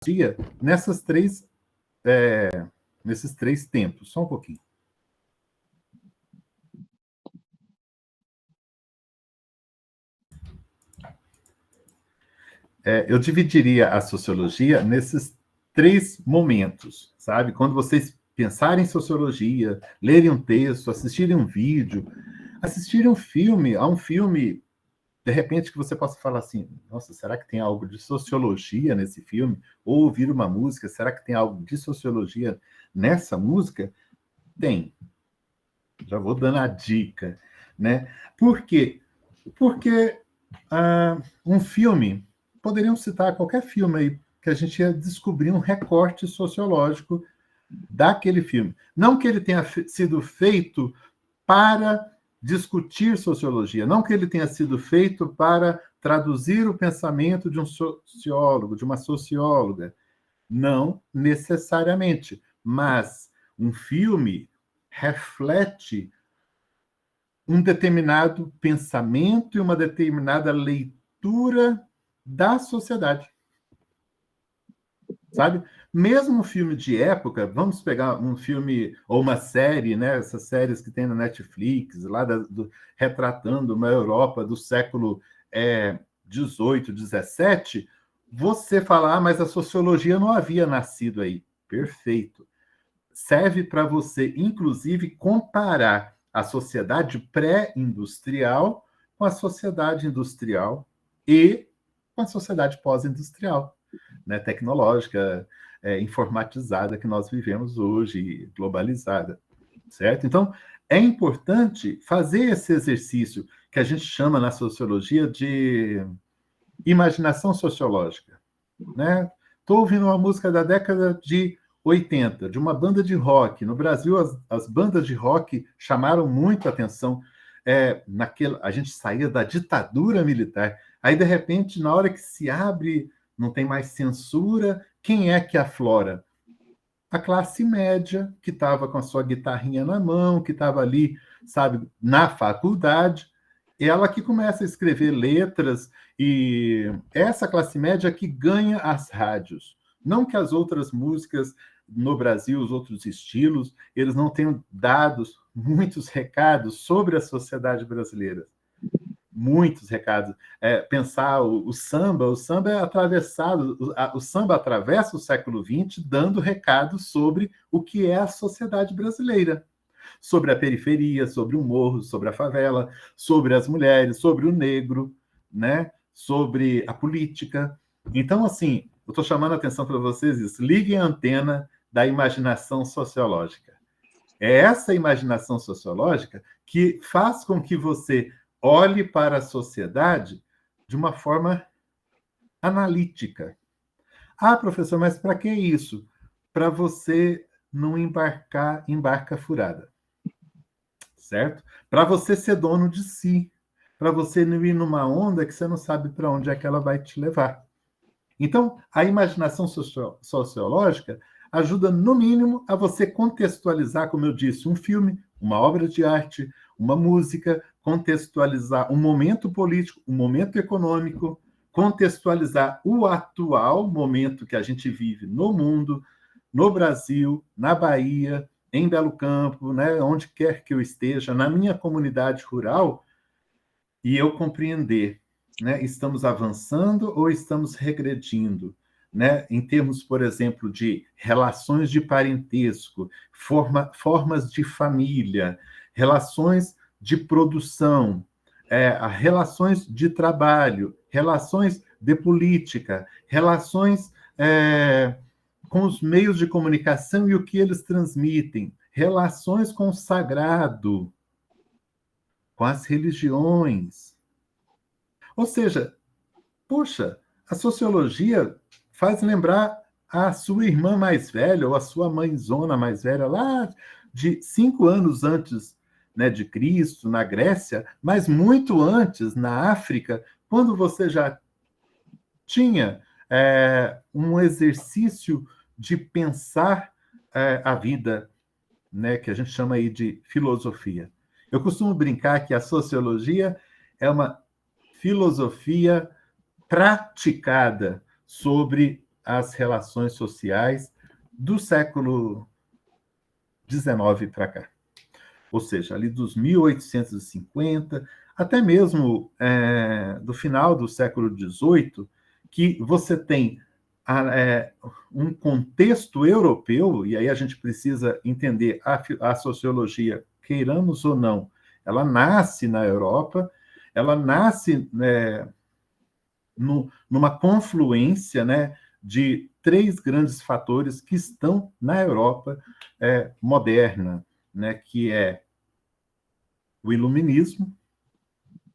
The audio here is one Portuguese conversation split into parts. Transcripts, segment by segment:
dia nesses três tempos. Só um pouquinho. Eu dividiria a sociologia nesses três momentos, sabe? Quando vocês pensarem em sociologia, lerem um texto, assistirem um vídeo, assistirem um filme, a um filme, de repente, que você possa falar assim, nossa, será que tem algo de sociologia nesse filme? Ou ouvir uma música, será que tem algo de sociologia nessa música? Tem. Já vou dando a dica, né? Por quê? Porque um filme, poderiam citar qualquer filme aí, que a gente ia descobrir um recorte sociológico daquele filme. Não que ele tenha sido feito para discutir sociologia, não que ele tenha sido feito para traduzir o pensamento de um sociólogo, de uma socióloga. Não necessariamente, mas um filme reflete um determinado pensamento e uma determinada leitura da sociedade. Sabe? Mesmo um filme de época, vamos pegar um filme ou uma série, né? Essas séries que tem na Netflix, lá retratando uma Europa do século XVIII, XVII, você falar, mas a sociologia não havia nascido aí. Perfeito. Serve para você, inclusive, comparar a sociedade pré-industrial com a sociedade industrial e com a sociedade pós-industrial, né, tecnológica, informatizada que nós vivemos hoje, globalizada, certo? Então, é importante fazer esse exercício que a gente chama na sociologia de imaginação sociológica, né? Estou ouvindo uma música da década de 80, de uma banda de rock. No Brasil, as bandas de rock chamaram muito a atenção. A gente saía da ditadura militar. Aí, de repente, na hora que se abre, não tem mais censura, quem é que aflora? A classe média, que estava com a sua guitarrinha na mão, que estava ali, sabe, na faculdade, ela que começa a escrever letras, e essa classe média que ganha as rádios. Não que as outras músicas no Brasil, os outros estilos, eles não tenham dado muitos recados sobre a sociedade brasileira. Muitos recados. Pensar o samba é atravessado, o samba atravessa o século XX dando recados sobre o que é a sociedade brasileira. Sobre a periferia, sobre o morro, sobre a favela, sobre as mulheres, sobre o negro, né? Sobre a política. Então, assim, eu estou chamando a atenção para vocês isso. Liguem a antena da imaginação sociológica. É essa imaginação sociológica que faz com que você olhe para a sociedade de uma forma analítica. Ah, professor, mas para que isso? Para você não embarcar em barca furada. Certo? Para você ser dono de si. Para você não ir numa onda que você não sabe para onde é que ela vai te levar. Então, a imaginação sociológica ajuda, no mínimo, a você contextualizar, como eu disse, um filme, uma obra de arte, uma música, contextualizar um momento político, um momento econômico, contextualizar o atual momento que a gente vive no mundo, no Brasil, na Bahia, em Belo Campo, né, onde quer que eu esteja, na minha comunidade rural, e eu compreender, né, estamos avançando ou estamos regredindo, né, em termos, por exemplo, de relações de parentesco, formas de família, relações de produção, relações de trabalho, relações de política, relações com os meios de comunicação e o que eles transmitem, relações com o sagrado, com as religiões. Ou seja, poxa, a sociologia faz lembrar a sua irmã mais velha ou a sua mãezona mais velha lá de 5 anos antes, né, de Cristo, na Grécia, mas muito antes, na África, quando você já tinha um exercício de pensar a vida, né, que a gente chama aí de filosofia. Eu costumo brincar que a sociologia é uma filosofia praticada sobre as relações sociais do século XIX para cá. Ou seja, ali dos 1850, até mesmo do final do século XVIII, que você tem um contexto europeu, e aí a gente precisa entender a sociologia, queiramos ou não, ela nasce na Europa, ela nasce numa confluência, né, de três grandes fatores que estão na Europa moderna, né, que é o iluminismo,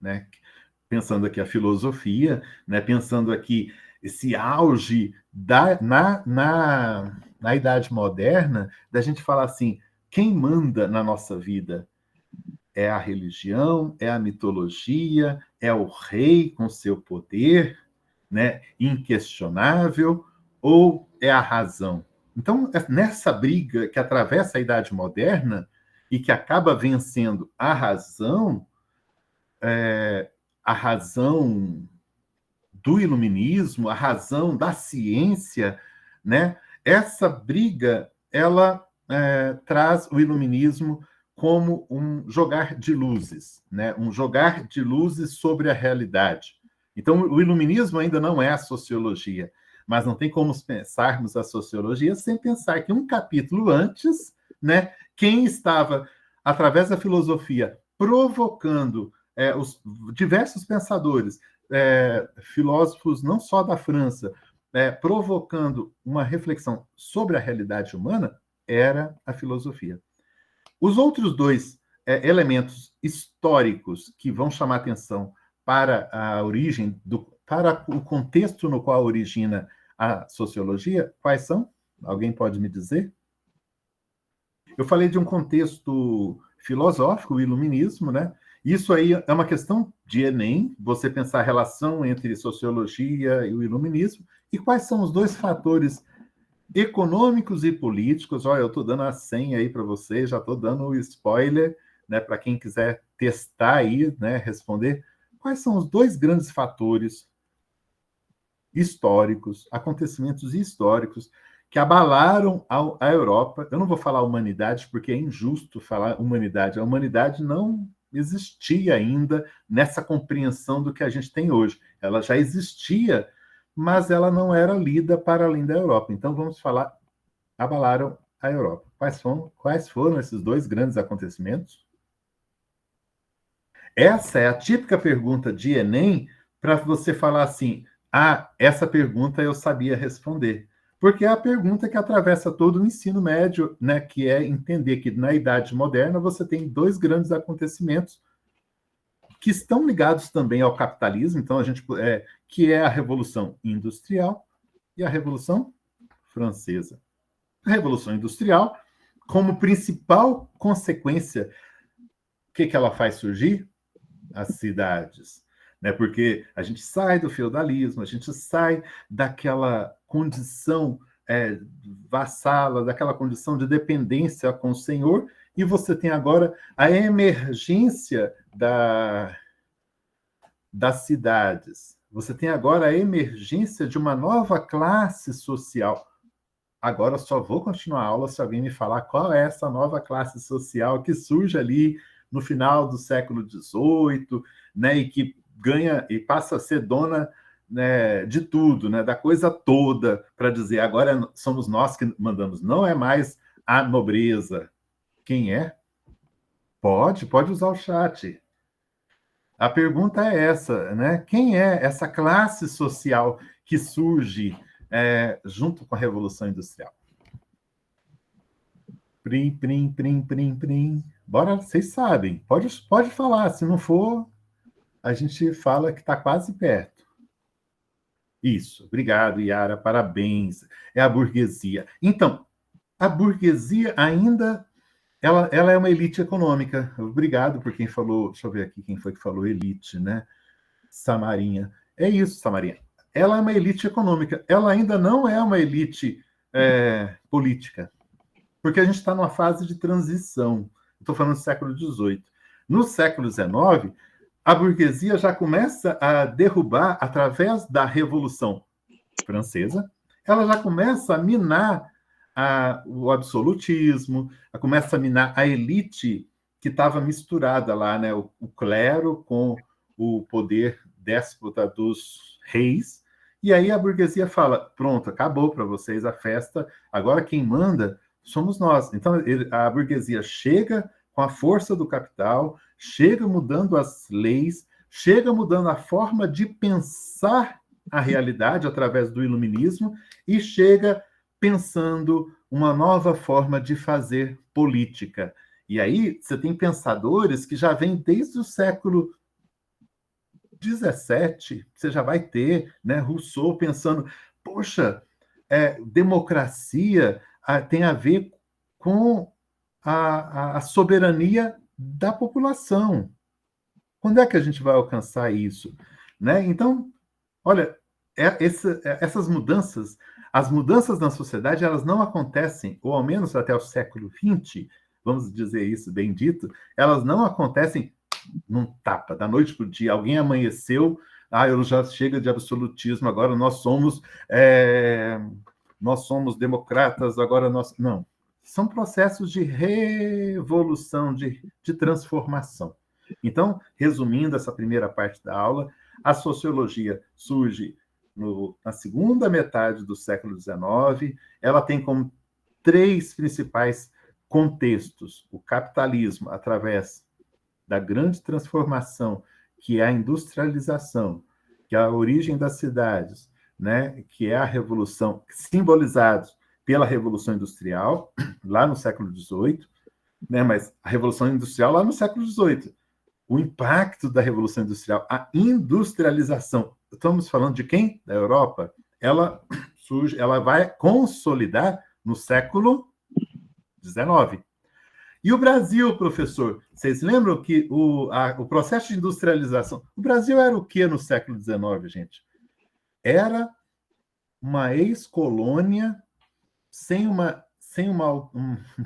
né, pensando aqui a filosofia, né, pensando aqui esse auge na Idade Moderna, da gente falar assim, quem manda na nossa vida? É a religião, é a mitologia, é o rei com seu poder, né, inquestionável, ou é a razão? Então, nessa briga que atravessa a Idade Moderna e que acaba vencendo a razão do iluminismo, a razão da ciência, né? Essa briga, ela traz o iluminismo como um jogar de luzes, né? Um jogar de luzes sobre a realidade. Então, o iluminismo ainda não é a sociologia, mas não tem como pensarmos a sociologia sem pensar que um capítulo antes, né, quem estava, através da filosofia, provocando os diversos pensadores, filósofos não só da França, provocando uma reflexão sobre a realidade humana, era a filosofia. Os outros dois elementos históricos que vão chamar atenção para a origem, para o contexto no qual origina a sociologia, quais são? Alguém pode me dizer? Eu falei de um contexto filosófico, o iluminismo, né? Isso aí é uma questão de Enem, você pensar a relação entre sociologia e o iluminismo, e quais são os dois fatores econômicos e políticos. Olha, eu estou dando a senha aí para vocês, já estou dando o spoiler, né, para quem quiser testar aí, né, responder. Quais são os dois grandes fatores históricos, acontecimentos históricos, que abalaram a Europa? Eu não vou falar humanidade, porque é injusto falar humanidade. A humanidade não existia ainda nessa compreensão do que a gente tem hoje. Ela já existia, mas ela não era lida para além da Europa. Então, vamos falar, abalaram a Europa. Quais foram esses dois grandes acontecimentos? Essa é a típica pergunta de Enem para você falar assim, essa pergunta eu sabia responder. Porque é a pergunta que atravessa todo o ensino médio, né, que é entender que na Idade Moderna você tem dois grandes acontecimentos que estão ligados também ao capitalismo, então que é a Revolução Industrial e a Revolução Francesa. A Revolução Industrial, como principal consequência, o que ela faz surgir? As cidades. Né? Porque a gente sai do feudalismo, a gente sai daquela condição vassala, daquela condição de dependência com o senhor, e você tem agora a emergência das cidades. Você tem agora a emergência de uma nova classe social. Agora só vou continuar a aula se alguém me falar qual é essa nova classe social que surge ali no final do século XVIII, né, e que ganha e passa a ser dona, né, de tudo, né, da coisa toda, para dizer agora somos nós que mandamos. Não é mais a nobreza. Quem é? Pode usar o chat. A pergunta é essa, né? Quem é essa classe social que surge junto com a Revolução Industrial? Prim, prim, prim, prim, prim. Bora, vocês sabem. Pode falar. Se não for, a gente fala que está quase perto. Isso. Obrigado, Yara. Parabéns. É a burguesia. Então, a burguesia ainda ela é uma elite econômica. Obrigado por quem falou. Deixa eu ver aqui quem foi que falou elite, né? Samarinha. É isso, Samarinha. Ela é uma elite econômica. Ela ainda não é uma elite política. Porque a gente está numa fase de transição. Estou falando do século XVIII. No século XIX, a burguesia já começa a derrubar, através da Revolução Francesa ela já começa a minar o absolutismo, começa a minar a elite que estava misturada lá, né? O clero com o poder déspota dos reis. E aí a burguesia fala: pronto, acabou para vocês a festa, agora quem manda somos nós. Então a burguesia chega com a força do capital, chega mudando as leis, chega mudando a forma de pensar a realidade através do iluminismo e chega pensando uma nova forma de fazer política. E aí você tem pensadores que já vêm desde o século XVII, você já vai ter, né, Rousseau pensando, poxa, democracia tem a ver com a soberania da população. Quando é que a gente vai alcançar isso? Né? Então, olha, essas mudanças, as mudanças na sociedade, elas não acontecem, ou ao menos até o século XX, vamos dizer isso bem dito, elas não acontecem num tapa, da noite para o dia. Alguém amanheceu, eu já chega de absolutismo, agora nós somos democratas, agora nós... Não, são processos de revolução, de transformação. Então, resumindo essa primeira parte da aula, a sociologia surge na segunda metade do século XIX, ela tem como 3 principais contextos: o capitalismo, através da grande transformação, que é a industrialização, que é a origem das cidades, né, que é a revolução, simbolizados pela Revolução Industrial, lá no século XVIII, né, mas a Revolução Industrial lá no século XVIII. O impacto da Revolução Industrial, a industrialização, estamos falando de quem? Da Europa. Ela surge, ela vai consolidar no século XIX. E o Brasil, professor, vocês lembram que o processo de industrialização... O Brasil era o que no século XIX, gente? Era uma ex-colônia sem uma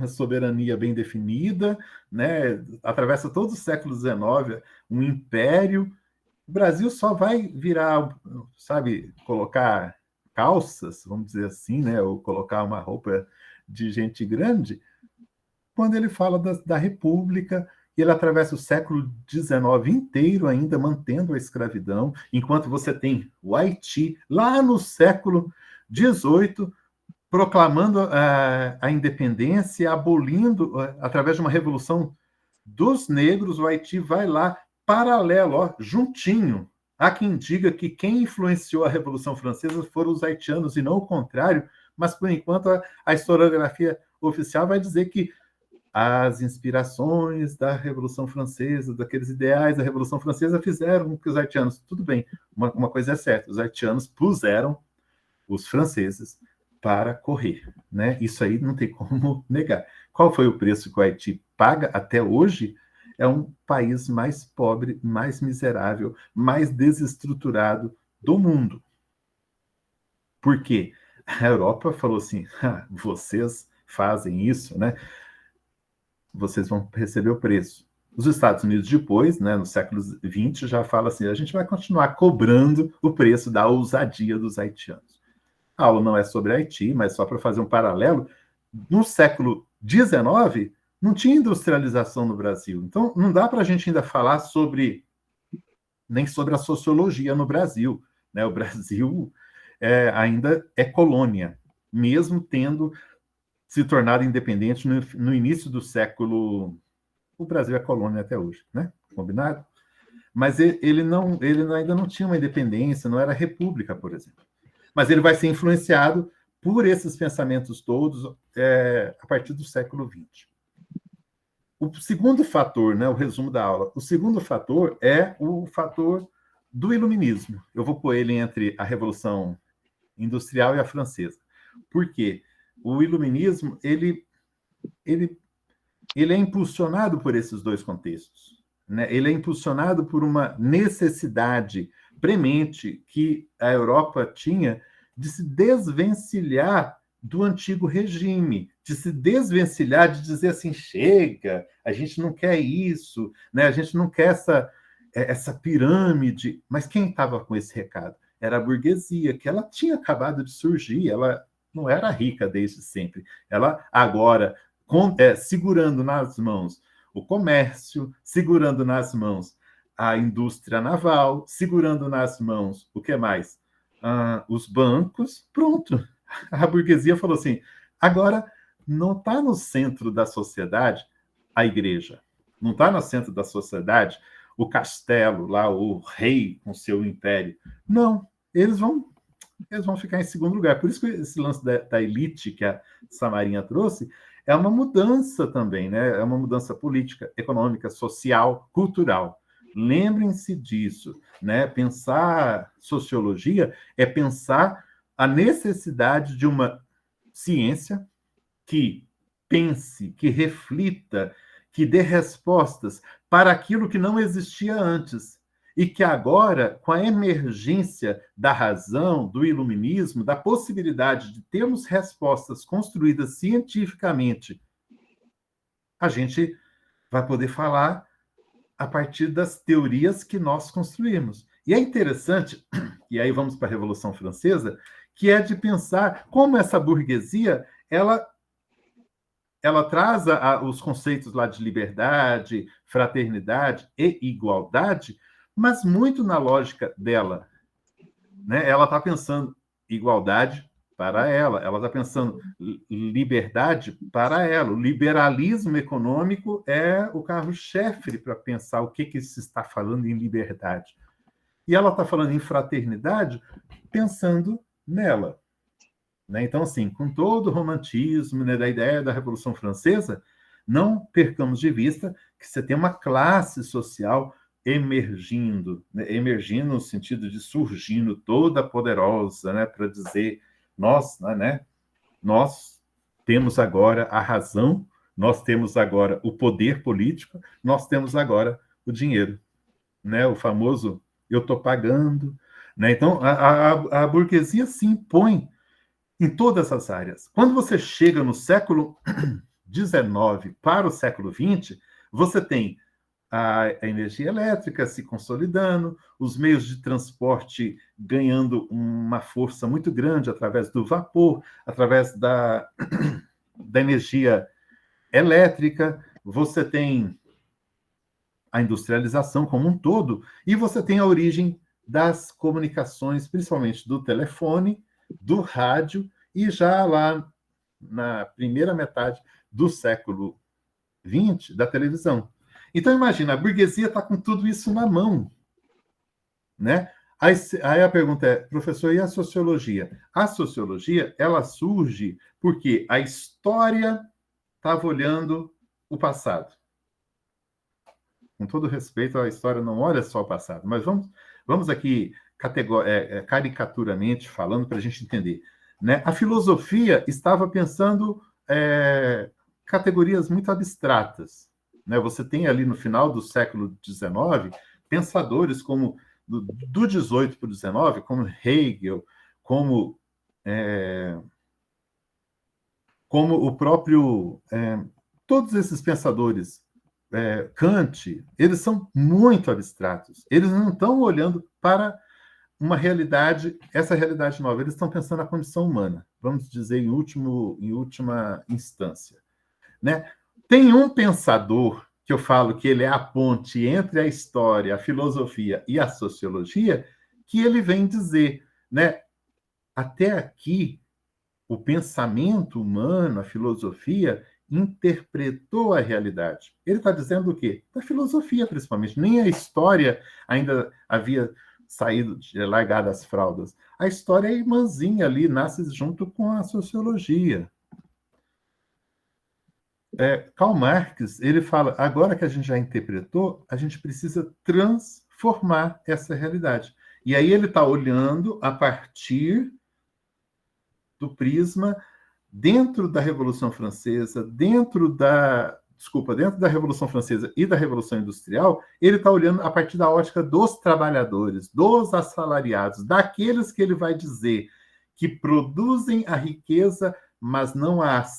soberania bem definida, né? Atravessa todo o século XIX, um império. O Brasil só vai virar, sabe, colocar calças, vamos dizer assim, né? Ou colocar uma roupa de gente grande, quando ele fala da República, e ele atravessa o século XIX inteiro ainda mantendo a escravidão, enquanto você tem o Haiti, lá no século XVIII, proclamando a independência, abolindo, através de uma revolução dos negros, o Haiti vai lá, paralelo, ó, juntinho. Há quem diga que quem influenciou a Revolução Francesa foram os haitianos e não o contrário, mas, por enquanto, a historiografia oficial vai dizer que as inspirações da Revolução Francesa, daqueles ideais da Revolução Francesa, fizeram com que os haitianos... Tudo bem, uma coisa é certa, os haitianos puseram os franceses para correr, né? Isso aí não tem como negar. Qual foi o preço que o Haiti paga até hoje? É um país mais pobre, mais miserável, mais desestruturado do mundo. Por quê? A Europa falou assim, vocês fazem isso, né? Vocês vão receber o preço. Os Estados Unidos depois, né, no século XX, já fala assim, a gente vai continuar cobrando o preço da ousadia dos haitianos. A aula não é sobre Haiti, mas só para fazer um paralelo, no século XIX, não tinha industrialização no Brasil. Então, não dá para a gente ainda falar nem sobre a sociologia no Brasil. Né? O Brasil ainda é colônia, mesmo tendo se tornado independente no início do século... O Brasil é colônia até hoje, né? Combinado? Mas ele ainda não tinha uma independência, não era república, por exemplo. Mas ele vai ser influenciado por esses pensamentos todos a partir do século XX. O segundo fator, né, o resumo da aula, o segundo fator é o fator do iluminismo. Eu vou pôr ele entre a Revolução Industrial e a Francesa. Por quê? O iluminismo, ele é impulsionado por esses 2 contextos. Né? Ele é impulsionado por uma necessidade premente que a Europa tinha de se desvencilhar do antigo regime, de se desvencilhar, de dizer assim, chega, a gente não quer isso, né? A gente não quer essa pirâmide. Mas quem estava com esse recado? era a burguesia, que ela tinha acabado de surgir, ela não era rica desde sempre. Ela agora, segurando nas mãos o comércio, segurando nas mãos a indústria naval, segurando nas mãos, o que mais? Os bancos, pronto. A burguesia falou assim, agora não está no centro da sociedade a igreja, não está no centro da sociedade o castelo, lá o rei com seu império. Não, eles vão ficar em segundo lugar. Por isso que esse lance da elite que a Samarinha trouxe é uma mudança também, né? É uma mudança política, econômica, social, cultural. Lembrem-se disso, né? Pensar sociologia é pensar a necessidade de uma ciência que pense, que reflita, que dê respostas para aquilo que não existia antes e que agora, com a emergência da razão, do iluminismo, da possibilidade de termos respostas construídas cientificamente, a gente vai poder falar a partir das teorias que nós construímos. E é interessante, e aí vamos para a Revolução Francesa, que é de pensar como essa burguesia ela traz os conceitos lá de liberdade, fraternidade e igualdade, mas muito na lógica dela, né? Ela está pensando igualdade para ela está pensando liberdade para ela. O liberalismo econômico é o carro-chefe para pensar o que se está falando em liberdade. E ela está falando em fraternidade pensando nela. Né? Então, assim, com todo o romantismo, né, da ideia da Revolução Francesa, não percamos de vista que você tem uma classe social emergindo, né? Emergindo no sentido de surgindo toda poderosa, né, para dizer nós temos agora a razão, nós temos agora o poder político, nós temos agora o dinheiro, né? O famoso eu estou pagando. Né? Então, a burguesia se impõe em todas as áreas. Quando você chega no século XIX para o século XX, você tem a energia elétrica se consolidando, os meios de transporte ganhando uma força muito grande através do vapor, através da energia elétrica, você tem a industrialização como um todo, e você tem a origem das comunicações, principalmente do telefone, do rádio, e já lá na primeira metade do século XX, da televisão. Então, imagina, a burguesia está com tudo isso na mão. Né? Aí a pergunta é, professor, e a sociologia? A sociologia, ela surge porque a história estava olhando o passado. Com todo respeito, a história não olha só o passado, mas vamos aqui caricaturamente falando para a gente entender. Né? A filosofia estava pensando categorias muito abstratas. Né? Você tem ali no final do século XIX pensadores como do 18 para o 19, como Hegel, como o próprio todos esses pensadores, Kant, eles são muito abstratos. Eles não estão olhando para uma realidade, essa realidade nova. Eles estão pensando na condição humana, vamos dizer, em última instância. Né? Tem um pensador que eu falo que ele é a ponte entre a história, a filosofia e a sociologia, que ele vem dizer, né? Até aqui, o pensamento humano, a filosofia, interpretou a realidade. Ele está dizendo o quê? Da filosofia, principalmente. Nem a história ainda havia saído, largado as fraldas. A história é irmãzinha ali, nasce junto com a sociologia. Karl Marx, ele fala, agora que a gente já interpretou, a gente precisa transformar essa realidade. E aí ele está olhando a partir do prisma dentro da Revolução Francesa, dentro da Revolução Francesa e da Revolução Industrial, ele está olhando a partir da ótica dos trabalhadores, dos assalariados, daqueles que ele vai dizer que produzem a riqueza, mas não a